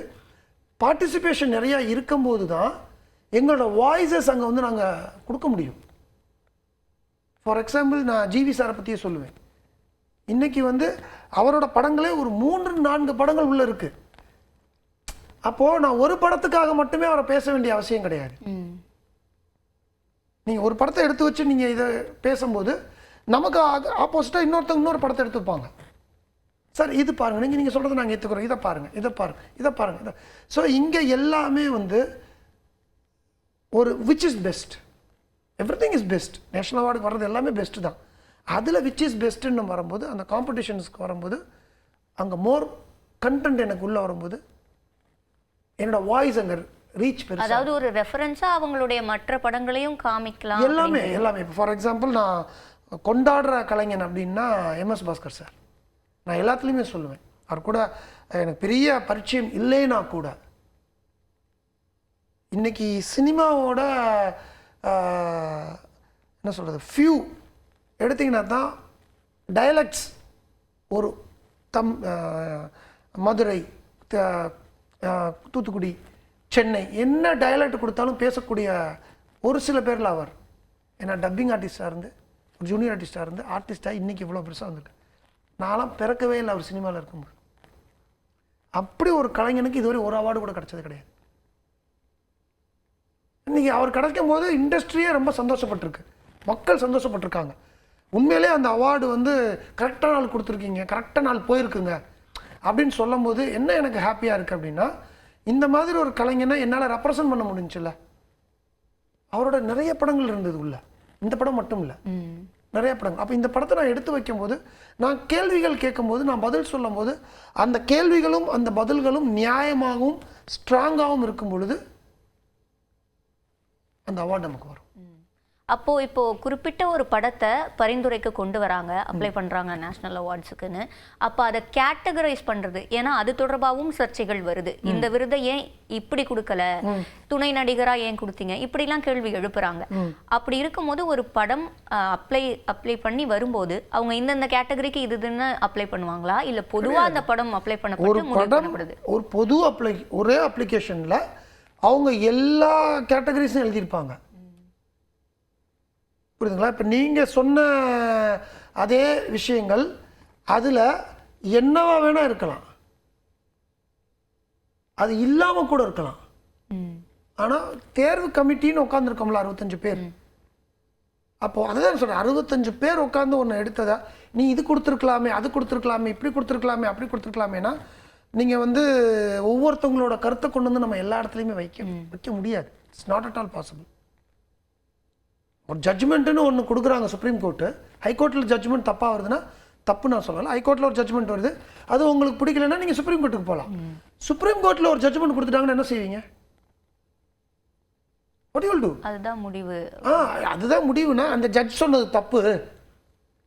பார்ட்டிசிபேஷன் நிறையா இருக்கும்போது தான் எங்களோட வாய்ஸஸ் அங்கே வந்து நாங்கள் கொடுக்க முடியும். ஃபார் எக்ஸாம்பிள், நான் ஜிவி சாரை பற்றியே சொல்லுவேன். இன்றைக்கி வந்து அவரோட படங்களே ஒரு 3-4 படங்கள் உள்ளே இருக்குது. அப்போது நான் ஒரு படத்துக்காக மட்டுமே அவரை பேச வேண்டிய அவசியம் கிடையாது. நீங்கள் ஒரு படத்தை எடுத்து வச்சு நீங்கள் இதை பேசும்போது நமக்கு ஆப்போசிட்டாக இன்னொரு படத்தை எடுத்து வைப்பாங்க. சார் இது பாருங்கள், நீங்கள் சொல்கிறத நாங்கள் ஏற்றுக்கிறோம், இதை பாருங்கள், இதை பாருங்கள், இதை பாருங்கள், இதை. ஸோ இங்கே எல்லாமே வந்து ஒரு which is best, everything is best. National அவார்டுக்கு வர்றது எல்லாமே பெஸ்ட்டு தான். அதில் விச் இஸ் பெஸ்ட்டுன்னு வரும்போது, அந்த காம்படிஷன்ஸ்க்கு வரும்போது, அங்கே மோர் கண்டென்ட் எனக்கு உள்ளே வரும்போது என்னோட வாய்ஸ் அங்கே ரீச் பெருசு. அதாவது ஒரு ரெஃபரன்ஸா அவங்களுடைய மற்ற படங்களையும் காமிக்கலாம். எல்லாமே இப்போ ஃபார் எக்ஸாம்பிள், நான் கொண்டாடுற கலைஞன் அப்படின்னா எம்எஸ் பாஸ்கர் சார். நான் எல்லாத்துலேயுமே சொல்லுவேன், அவர் கூட எனக்கு பெரிய பரிச்சயம் இல்லைன்னா கூட இன்னைக்கு சினிமாவோட என்ன சொல்கிறது, ஃபியூ எடுத்திங்கன்னா தான் டயலக்ட்ஸ் ஒரு மதுரை, தூத்துக்குடி, சென்னை என்ன டயலக்ட் கொடுத்தாலும் பேசக்கூடிய ஒரு சில பேரில் அவர். ஏன்னா டப்பிங் ஆர்டிஸ்டாக இருந்து, ஒரு ஜூனியர் ஆர்டிஸ்டாக இருந்து, ஆர்டிஸ்டாக இன்றைக்கி இவ்வளோ பெருசாக வந்திருக்கு. நான்லாம் பிறக்கவே இல்லை அவர் சினிமாவில் இருக்கும்போது. அப்படி ஒரு கலைஞனுக்கு இதுவரை ஒரு அவார்டு கூட கிடைச்சது கிடையாது. இன்றைக்கி அவர் கிடைக்கும் போது இண்டஸ்ட்ரியே ரொம்ப சந்தோஷப்பட்டிருக்கு, மக்கள் சந்தோஷப்பட்டிருக்காங்க. உண்மையிலே அந்த அவார்டு வந்து கரெக்டான நாள் கொடுத்துருக்கீங்க, கரெக்டாக நாள் போயிருக்குங்க அப்படின்னு சொல்லும் போது என்ன எனக்கு ஹாப்பியாக இருக்குது அப்படின்னா, இந்த மாதிரி ஒரு கலைஞனை என்னால் ரெப்ரசன்ட் பண்ண முடிஞ்சுல்ல. அவரோட நிறைய படங்கள் இருந்தது உள்ள, இந்த படம் மட்டும் இல்லை, நிறைய படங்கள். அப்போ இந்த படத்தை நான் எடுத்து வைக்கும்போது, நான் கேள்விகள் கேட்கும்போது, நான் பதில் சொல்லும் போது, அந்த கேள்விகளும் அந்த பதில்களும் நியாயமாகவும் ஸ்ட்ராங்காகவும் இருக்கும் பொழுது அந்த அவார்டு நமக்கு வரும். அப்போ இப்போ குறிப்பிட்ட ஒரு படத்தை பரிந்துரைக்கு கொண்டு வராங்க, அப்ளை பண்றாங்க நேஷனல் அவார்ட்ஸுக்குன்னு. அப்போ அதை கேட்டகரைஸ் பண்றது, ஏன்னா அது தொடர்பாகவும் சர்ச்சைகள் வருது. இந்த விருதை ஏன் இப்படி கொடுக்கல, துணை நடிகரா ஏன் கொடுத்தீங்க, இப்படிலாம் கேள்வி எழுப்புறாங்க. அப்படி இருக்கும்போது ஒரு படம் அப்ளை பண்ணி வரும்போது அவங்க இந்தந்த கேட்டகரிக்கு இதுன்னு அப்ளை பண்ணுவாங்களா, இல்ல பொதுவா அந்த படம் அப்ளை பண்ணப்படுது? ஒரு பொது ஒரே அப்ளிகேஷன்ல அவங்க எல்லா கேட்டகரிஸும் எழுதியிருப்பாங்க. புரியுதுங்களா? இப்போ நீங்கள் சொன்ன அதே விஷயங்கள் அதில் என்னவா வேணால் இருக்கலாம், அது இல்லாமல் கூட இருக்கலாம். ஆனால் தேர்வு கமிட்டின்னு உட்காந்துருக்கோம்ல 65 பேர். அப்போது அதுதான் சொல்கிறேன், 65 பேர் உட்காந்து ஒன்று எடுத்ததா நீ இது கொடுத்துருக்கலாமே, அது கொடுத்துருக்கலாமே, இப்படி கொடுத்துருக்கலாமே, அப்படி கொடுத்துருக்கலாமேனா நீங்கள் வந்து ஒவ்வொருத்தவங்களோட கருத்தை கொண்டு வந்து நம்ம எல்லா இடத்துலையுமே வைக்க முடியாது. It's not at all possible. ஒரு ஜட்ஜ்மெண்ட்டுன்னு ஒன்று கொடுக்குறாங்க சுப்ரீம் கோர்ட்டு, ஹைகோர்ட்டில் ஜட்ஜ்மெண்ட் தப்பாக வருதுன்னா தப்பு நான் சொல்லலை. ஹைகோர்ட்டில் ஒரு ஜட்ஜ்மெண்ட் வருது, அது உங்களுக்கு பிடிக்கலன்னா நீங்கள் சுப்ரீம் கோர்ட்டுக்கு போகலாம். சுப்ரீம் கோர்ட்டில் ஒரு ஜட்ஜ்மெண்ட் கொடுத்துட்டாங்கன்னா என்ன செய்வீங்க? What you will do? அதுதான் முடிவு. அதுதான் முடிவுனா அந்த ஜட்ஜ் சொன்னது தப்பு,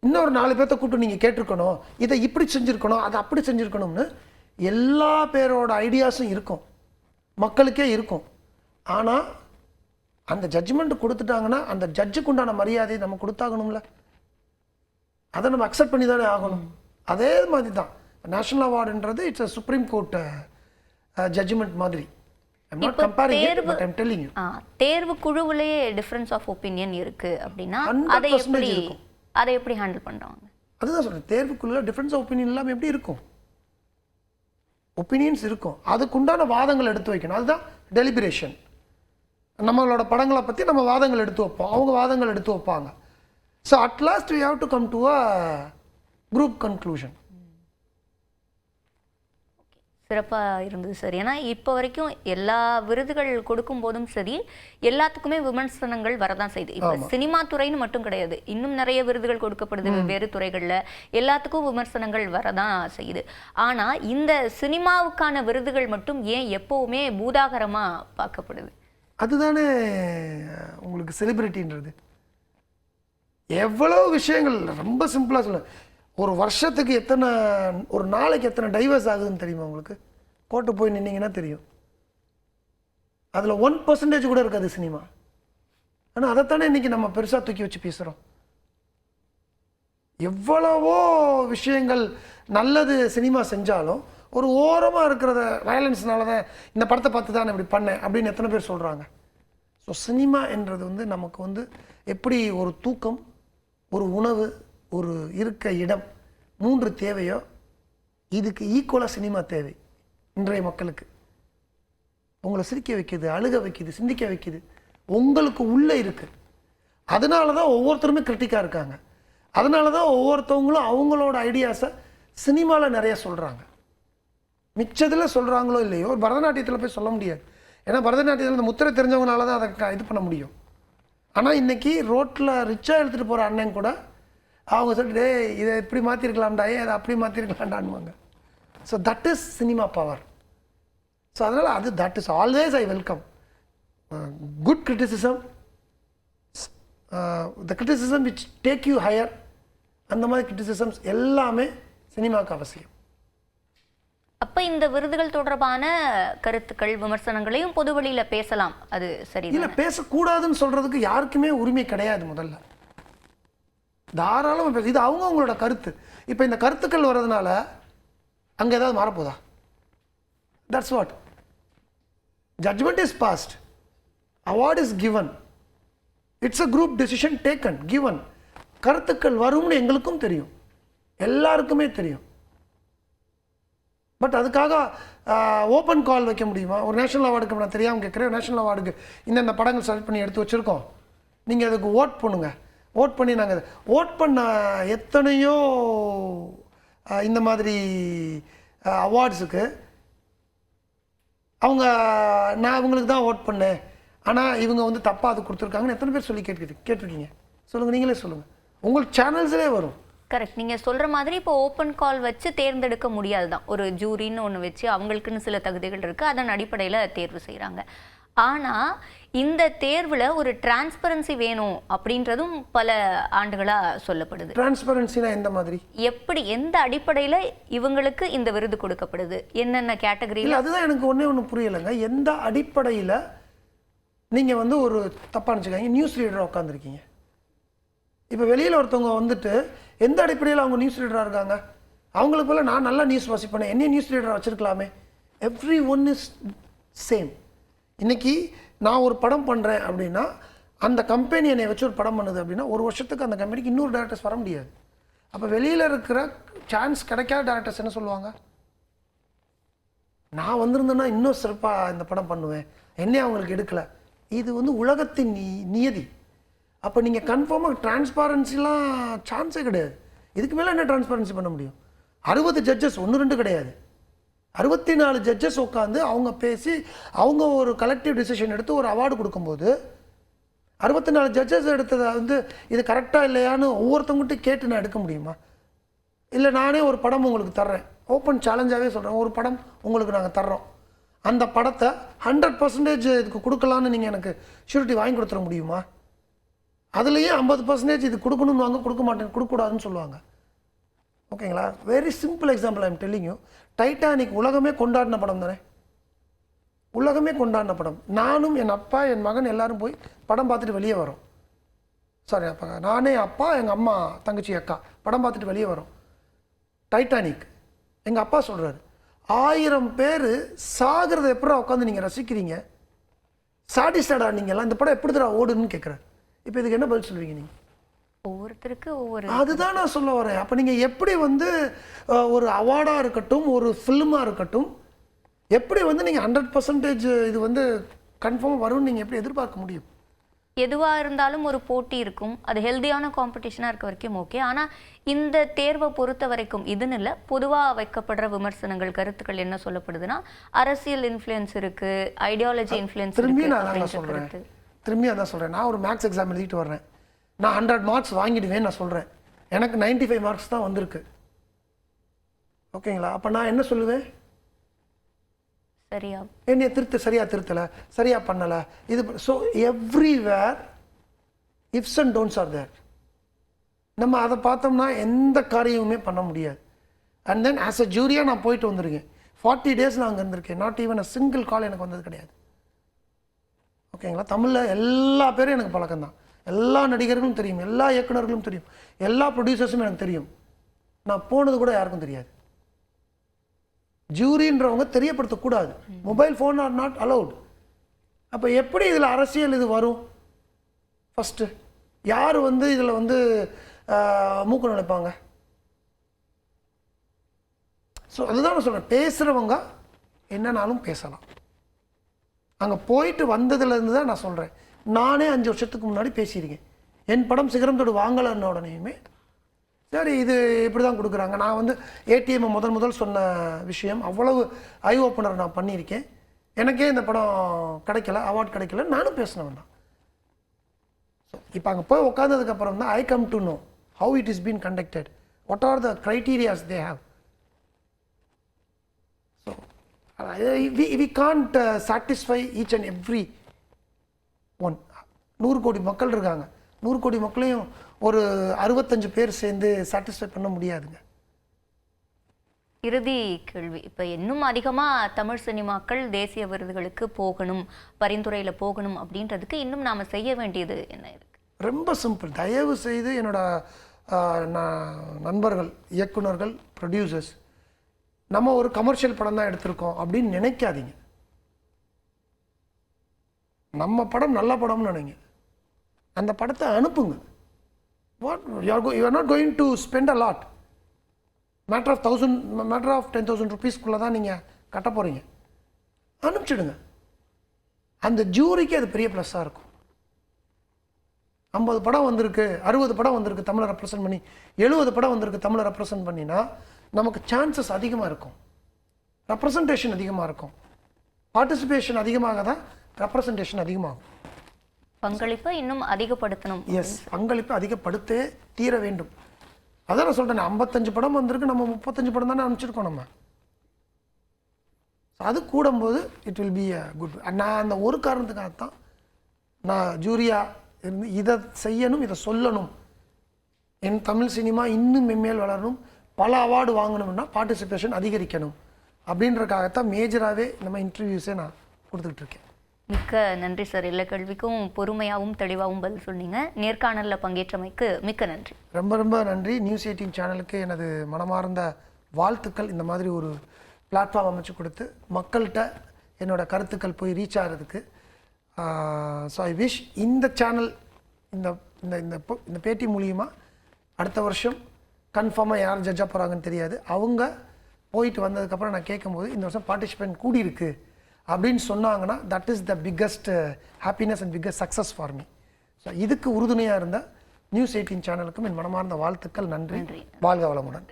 இன்னொரு 4 பேர்த்த கூப்பிட்டு நீங்கள் கேட்டிருக்கணும், இதை இப்படி செஞ்சுருக்கணும், அதை அப்படி செஞ்சுருக்கணும்னு எல்லா பேரோட ஐடியாஸும் இருக்கும், மக்களுக்கே இருக்கும். ஆனால் அந்த ஜட்ஜ்மெண்ட் கொடுத்துட்டாங்கன்னா அந்த ஜட்ஜுக்கு உண்டான மரியாதையை நம்ம கொடுத்தாகணும்ல. அதை நம்ம அக்செப்ட் பண்ணி தானே ஆகணும். அதே மாதிரி தான் நேஷனல் அவார்டுன்றது it's a supreme court judgment மாதிரி. I'm not comparing it, but I'm telling you. தேர்வு குழுவிலேயே டிஃபரன்ஸ் ஆஃப் ஒப்பீனியன் இருக்கு அப்படின்னா 100% அதை எப்படி ஹேண்டில் பண்றாங்க? அதுதான் சொல்றேன், தேர்வுக்குள்ள டிஃபரன்ஸ் ஆஃப் ஒப்பீனியன் இல்லாமல் எப்படி இருக்கும்? ஒப்பீனியன்ஸ் இருக்கும், அதுக்குண்டான வாதங்கள் எடுத்து வைக்கணும். அதுதான் டெலிபரேஷன். நம்மளோட படங்களை பற்றி நம்ம வாதங்கள் எடுத்து வைப்போம், அவங்க வாதங்கள் எடுத்து வைப்பாங்க. So at last we have to come to a group conclusion. சிறப்பாக இருந்தது சார். ஏன்னா இப்போ வரைக்கும் எல்லா விருதுகள் கொடுக்கும் போதும் சரி, எல்லாத்துக்குமே விமர்சனங்கள் வரதான் செய்யுது. இப்போ சினிமா துறைன்னு மட்டும் கிடையாது, இன்னும் நிறைய விருதுகள் கொடுக்கப்படுது வெவ்வேறு துறைகளில், எல்லாத்துக்கும் விமர்சனங்கள் வரதான் செய்யுது. ஆனால் இந்த சினிமாவுக்கான விருதுகள் மட்டும் ஏன் எப்போவுமே பூதாகரமாக பார்க்கப்படுது? அதுதானே உங்களுக்கு செலிபிரிட்டின்றது. எவ்வளோ விஷயங்கள் ரொம்ப சிம்பிளாக சொல்ல, ஒரு வருஷத்துக்கு எத்தனை, ஒரு நாளைக்கு எத்தனை டைவர்ஸ் ஆகுதுன்னு தெரியுமா உங்களுக்கு? கோர்ட்டு போய் நின்னீங்கன்னா தெரியும். அதில் 1% கூட இருக்காது சினிமா. ஆனால் அதைத்தானே இன்னைக்கு நம்ம பெருசாக தூக்கி வச்சு பேசுகிறோம். எவ்வளவோ விஷயங்கள் நல்லது சினிமா செஞ்சாலும் ஒரு ஓரமாக இருக்கிறத வயலன்ஸ்னால தான் இந்த படத்தை பார்த்து தான் இப்படி பண்ணேன் அப்படின்னு எத்தனை பேர் சொல்கிறாங்க. ஸோ சினிமா என்றது வந்து நமக்கு வந்து எப்படி ஒரு தூக்கம், ஒரு உணவு, ஒரு இருக்க இடம், 3 தேவையோ இதுக்கு ஈக்குவலாக சினிமா தேவை இன்றைய மக்களுக்கு. உங்களை சிரிக்க வைக்குது, அழுக வைக்குது, சிந்திக்க வைக்குது, உங்களுக்கு உள்ளே இருக்குது. அதனால தான் ஒவ்வொருத்தருமே கிரிட்டிக்காக இருக்காங்க. அதனால தான் ஒவ்வொருத்தவங்களும் அவங்களோட ஐடியாஸை சினிமாவில் நிறைய சொல்கிறாங்க. மிச்சத்தில் சொல்கிறாங்களோ இல்லையோ, ஒரு பரதநாட்டியத்தில் போய் சொல்ல முடியாது. ஏன்னா பரதநாட்டியத்தில் இந்த முத்திரை தெரிஞ்சவங்களால தான் அதை இது பண்ண முடியும். ஆனால் இன்றைக்கி ரோட்டில் ரிச்சாக எடுத்துகிட்டு போகிற அண்ணன் கூட அவங்க சொல்லிட்டு இதை இப்படி மாற்றிருக்கலாம்டா, அதை அப்படி மாற்றிருக்கலாம்டான்வாங்க. So that is cinema power. So அதனால் அது that is always I welcome good criticism, the criticism which take you higher. அந்த மாதிரி கிரிட்டிசிசம்ஸ் எல்லாமே சினிமாவுக்கு அவசியம். அப்போ இந்த விருதுகள் தொடர்பான கருத்துக்கள், விமர்சனங்களையும் பொது வழியில் பேசலாம், அது சரி இல்லை? பேசக்கூடாதுன்னு சொல்கிறதுக்கு யாருக்குமே உரிமை கிடையாது. முதல்ல தாராளமாக பேச, இது அவங்களோட கருத்து. இப்போ இந்த கருத்துக்கள் வர்றதுனால அங்கே ஏதாவது மாறப்போதா? That's what. Judgment is passed, award is given, it's a group decision taken, given. கருத்துக்கள் வரும்னு எங்களுக்கும் தெரியும், எல்லாருக்குமே தெரியும். பட் அதுக்காக ஓப்பன் கால் வைக்க முடியுமா? ஒரு நேஷனல் அவார்டுக்கு நான் தெரியாமல் கேட்குறேன், நேஷனல் அவார்டுக்கு இந்தந்த படங்கள் செலக்ட் பண்ணி எடுத்து வச்சுருக்கோம், நீங்கள் அதுக்கு ஓட் பண்ணுங்கள். ஓட் பண்ணி நாங்கள் ஓட் பண்ண எத்தனையோ இந்த மாதிரி அவார்ட்ஸுக்கு அவங்க நான் இவங்களுக்கு தான் ஓட் பண்ணேன், ஆனால் இவங்க வந்து தப்பாக அது கொடுத்துருக்காங்கன்னு எத்தனை பேர் சொல்லி கேட்டிருக்கீங்க? சொல்லுங்கள், நீங்களே சொல்லுங்கள். உங்களுக்கு சேனல்ஸ்லேயே வரும். கரெக்ட். நீங்கள் சொல்கிற மாதிரி இப்போ ஓப்பன் கால் வச்சு தேர்ந்தெடுக்க முடியாது தான். ஒரு ஜூரின்னு ஒன்று வச்சு அவங்களுக்குன்னு சில தகுதிகள் இருக்குது, அதன் அடிப்படையில் தேர்வு செய்கிறாங்க. ஆனால் இந்த தேர்வில் ஒரு டிரான்ஸ்பரன்சி வேணும் அப்படின்றதும் பல ஆண்டுகளாக சொல்லப்படுது. டிரான்ஸ்பரன்சினா எந்த மாதிரி? எப்படி, எந்த அடிப்படையில் இவங்களுக்கு இந்த விருது கொடுக்கப்படுது, என்னென்ன கேட்டகரியில்? அதுதான் எனக்கு ஒன்று புரியலைங்க. எந்த அடிப்படையில் நீங்கள் வந்து ஒரு தப்பாக நினச்சிக்காங்க, நியூஸ் ரீடராக உட்காந்துருக்கீங்க. இப்போ வெளியில் ஒருத்தவங்க வந்துட்டு எந்த அடிப்படையில் அவங்க நியூஸ் ரீடராக இருக்காங்க? அவங்களுக்கு போல நான் நல்லா நியூஸ் வாசிப்பேன், என்னையும் நியூஸ் ரீடராக வச்சுருக்கலாமே. Every one is same. இன்றைக்கி நான் ஒரு படம் பண்ணுறேன் அப்படின்னா, அந்த கம்பெனி என்னை வச்சு ஒரு படம் பண்ணுது அப்படின்னா, ஒரு வருஷத்துக்கு அந்த கம்பெனிக்கு இன்னொரு டேரக்டர்ஸ் வர முடியாது. அப்போ வெளியில் இருக்கிற சான்ஸ் கிடைக்காத டேரக்டர்ஸ் என்ன சொல்லுவாங்க? நான் வந்திருந்தேன்னா இன்னும் சிறப்பாக இந்த படம் பண்ணுவேன், என்னையே அவங்களுக்கு எடுக்கலை. இது வந்து உலகத்தின் நியதி. அப்போ நீங்கள் கன்ஃபார்மாக டிரான்ஸ்பாரன்சிலாம் சான்ஸே கிடையாது. இதுக்கு மேலே என்ன டிரான்ஸ்பாரன்சி பண்ண முடியும்? 60 ஜட்ஜஸ், 1-2 கிடையாது, 64 ஜட்ஜஸ் உட்காந்து அவங்க பேசி அவங்க ஒரு கலெக்டிவ் டிசிஷன் எடுத்து ஒரு அவார்டு கொடுக்கும்போது 64 ஜட்ஜஸ் எடுத்ததை வந்து இது கரெக்டாக இல்லையான்னு ஒவ்வொருத்தவங்ககிட்ட கேட்டு நான் எடுக்க முடியுமா? இல்லை நானே ஒரு படம் உங்களுக்கு தர்றேன், ஓப்பன் சேலஞ்சாகவே சொல்கிறேன், ஒரு படம் உங்களுக்கு நாங்கள் தர்றோம், அந்த படத்தை 100% இதுக்கு கொடுக்கலான்னு நீங்கள் எனக்கு ஷூரிட்டி வாங்கி கொடுத்துட முடியுமா? அதுலேயே 50% இது கொடுக்கணும்னு வாங்க, கொடுக்க மாட்டேன், கொடுக்கக்கூடாதுன்னு சொல்லுவாங்க. ஓகேங்களா? Very simple example I am telling you. Titanic உலகமே கொண்டாடின படம் தானே, உலகமே கொண்டாடின படம். நானும் என் அப்பா என் மகன் எல்லாரும் போய் படம் பார்த்துட்டு வெளியே வரோம். சாரி, அப்பா நானே, அப்பா, எங்கள் அம்மா, தங்கச்சி, அக்கா படம் பார்த்துட்டு வெளியே வரோம். டைட்டானிக் எங்கள் அப்பா சொல்கிறாரு, 1000 பேர் சாகிறத எப்படா உட்காந்து நீங்கள் ரசிக்கிறீங்க, சாட்டிஸ்ஃபைடா நீங்கள்லாம், இந்த படம் எப்படி தான் ஓடுன்னு கேட்குறாரு. இப்போ இதுக்கு என்ன பதில் சொல்லுவீங்க நீங்கள்? ஒவ்வொருத்தருக்கு ஒவ்வொரு அதுதான் நான் சொல்ல வரேன். அப்போ நீங்கள் எப்படி வந்து ஒரு அவார்டாக இருக்கட்டும், ஒரு ஃபில்மாக இருக்கட்டும், எப்படி வந்து நீங்கள் 100% இது வந்து கன்ஃபார்ம் வரும்னு நீங்கள் எப்படி எதிர்பார்க்க முடியும்? எதுவாக இருந்தாலும் ஒரு போட்டி இருக்கும். அது ஹெல்தியான காம்படிஷனாக இருக்க வரைக்கும் ஓகே. ஆனால் இந்த தேர்வை பொறுத்த வரைக்கும் இதுன்னு இல்லை, பொதுவாக வைக்கப்படுற விமர்சனங்கள், கருத்துக்கள் என்ன சொல்லப்படுதுன்னா, அரசியல் இன்ஃப்ளூயன்ஸ் இருக்கு, ஐடியாலஜி இன்ஃப்ளூயன்ஸ் திரும்பி இருக்கு. நான் சொல்கிறேன், திரும்பி அதான் சொல்கிறேன். நான் ஒரு மேக்ஸ் எக்ஸாம் எழுதிட்டு வர்றேன், நான் 100 மார்க்ஸ் வாங்கிடுவேன் நான் சொல்கிறேன். எனக்கு 95 மார்க்ஸ் தான் வந்திருக்கு. ஓகேங்களா? அப்போ நான் என்ன சொல்லுவேன்? சரியா என்னைய சரியா திருத்தலை, சரியா பண்ணலை, இது. So everywhere ifs and don'ts are there. நம்ம அதை பார்த்தோம்னா எந்த காரியமுமே பண்ண முடியாது. அண்ட் தென் ஆஸ் அ ஜூரியாக நான் போயிட்டு வந்திருக்கேன். 40 days நான் அங்கே இருந்திருக்கேன். நாட் ஈவன் அ சிங்கிள் கால் எனக்கு வந்தது கிடையாது. ஓகேங்களா? தமிழில் எல்லா பேரும் எனக்கு பழக்கம் தான். எல்லா நடிகர்களும் தெரியும், எல்லா இயக்குநர்களும் தெரியும், எல்லா ப்ரொடியூசர்ஸும் எனக்கு தெரியும். நான் போனது கூட யாருக்கும் தெரியாது. ஜூரின்றவங்க தெரியப்படுத்தக்கூடாது. Mobile phone are not allowed. அப்போ எப்படி இதில் அரசியல் இது வரும்? ஃபஸ்ட்டு யார் வந்து இதில் வந்து மூக்க நினைப்பாங்க? ஸோ அதுதான் நான் சொல்கிறேன், பேசுகிறவங்க என்னன்னாலும் பேசலாம். அங்கே போயிட்டு வந்ததுலேருந்து தான் நான் சொல்கிறேன். நானே 5 வருஷத்துக்கு முன்னாடி பேசியிருக்கேன். என் படம் சிகரம் தொடு வாங்கலன்ன உடனேயுமே சரி இது இப்படி தான் கொடுக்குறாங்க. நான் வந்து ஏடிஎம் முதல் சொன்ன விஷயம் அவ்வளவு ஐ ஓப்பனர் நான் பண்ணியிருக்கேன். எனக்கே இந்த படம் கிடைக்கல, அவார்ட் கிடைக்கல, நானும் பேசினவன் தான். ஸோ இப்போ அங்கே போய் உட்காந்ததுக்கப்புறம் தான் I come to know how it is been conducted, what are the criterias they have. So we can't satisfy each and every one. 100 கோடி மக்கள் இருக்காங்க. 100 கோடி மக்களையும் ஒரு 65 பேர் சேர்ந்து சாட்டிஸ்ஃபை பண்ண முடியாதுங்க. இறுதி கேள்வி, இப்போ இன்னும் அதிகமாக தமிழ் சினிமாக்கள் தேசிய விருதுகளுக்கு போகணும், பரிந்துரையில் போகணும் அப்படின்றதுக்கு இன்னும் நாம் செய்ய வேண்டியது என்ன இருக்கு? ரொம்ப சிம்பிள். தயவு செய்து என்னோட நண்பர்கள், இயக்குனர்கள், ப்ரொடியூசர்ஸ், நம்ம ஒரு கமர்ஷியல் படம் தான் எடுத்திருக்கோம் அப்படின்னு நினைக்காதீங்க. நம்ம படம் நல்ல படம்னு நினைங்க. அந்த படத்தை அனுப்புங்க. What you are not going to spend a lot. Matter of 10,000 rupees-குள்ள தான் நீங்கள் கட்ட போகிறீங்க. அனுப்பிச்சிடுங்க. அந்த ஜூரிக்கு அது பெரிய ப்ளஸ்ஸாக இருக்கும். 50 படம் வந்திருக்கு, 60 படம் வந்திருக்கு தமிழை ரெப்ரசன்ட் பண்ணி, 70 படம் வந்திருக்கு தமிழை ரெப்ரசன்ட் பண்ணினா நமக்கு சான்சஸ் அதிகமாக இருக்கும், ரெப்ரசன்டேஷன் அதிகமாக இருக்கும். பார்ட்டிசிபேஷன் அதிகமாக தான் ரெப்ரசன்டேஷன் அதிகமாகும். பங்களிப்பை இன்னும் அதிகப்படுத்தணும். எஸ், பங்களிப்பை அதிகப்படுத்தே தீர வேண்டும். அதான் நான் சொல்கிறேன், 55 படம் வந்திருக்கு, நம்ம 35 படம் தானே அனுப்பிச்சிருக்கோம். நம்ம அது கூடும்போது it will be a good. நான் அந்த ஒரு காரணத்துக்காகத்தான் நான் ஜூரியா இருந்து இதை செய்யணும், இதை சொல்லணும், என் தமிழ் சினிமா இன்னும் மென்மேல் வளரணும், பல அவார்டு வாங்கணும்னா பார்ட்டிசிபேஷன் அதிகரிக்கணும் அப்படின்றக்காகத்தான் மேஜராகவே நம்ம இன்டர்வியூஸே நான் கொடுத்துக்கிட்டு இருக்கேன். மிக்க நன்றி சார். எல்லா கேள்விக்கும் பொறுமையாகவும் தெளிவாகவும் பதில் சொன்னீங்க. நேர்காணலில் பங்கேற்றமைக்கு மிக்க நன்றி. ரொம்ப ரொம்ப நன்றி. நியூஸ் 18 சேனலுக்கு எனது மனமார்ந்த வாழ்த்துக்கள். இந்த மாதிரி ஒரு பிளாட்ஃபார்ம் அமைச்சு கொடுத்து மக்கள்கிட்ட என்னோட கருத்துக்கள் போய் ரீச் ஆகிறதுக்கு. ஸோ ஐ விஷ் இந்த சேனல் இந்த பேட்டி மூலியமாக அடுத்த வருஷம் கன்ஃபார்மாக யார் ஜட்ஜாக போகிறாங்கன்னு தெரியாது. அவங்க போயிட்டு வந்ததுக்கப்புறம் நான் கேட்கும்போது இந்த வருஷம் பார்ட்டிசிபேண்ட் கூடியிருக்கு அப்படின்னு சொன்னாங்கன்னா that is the biggest happiness and biggest success for me. So இதுக்கு உறுதுணையாக இருந்த நியூஸ் 18 சேனலுக்கும் என் மனமார்ந்த வாழ்த்துக்கள். நன்றி. வாழ்க வளமுடன்.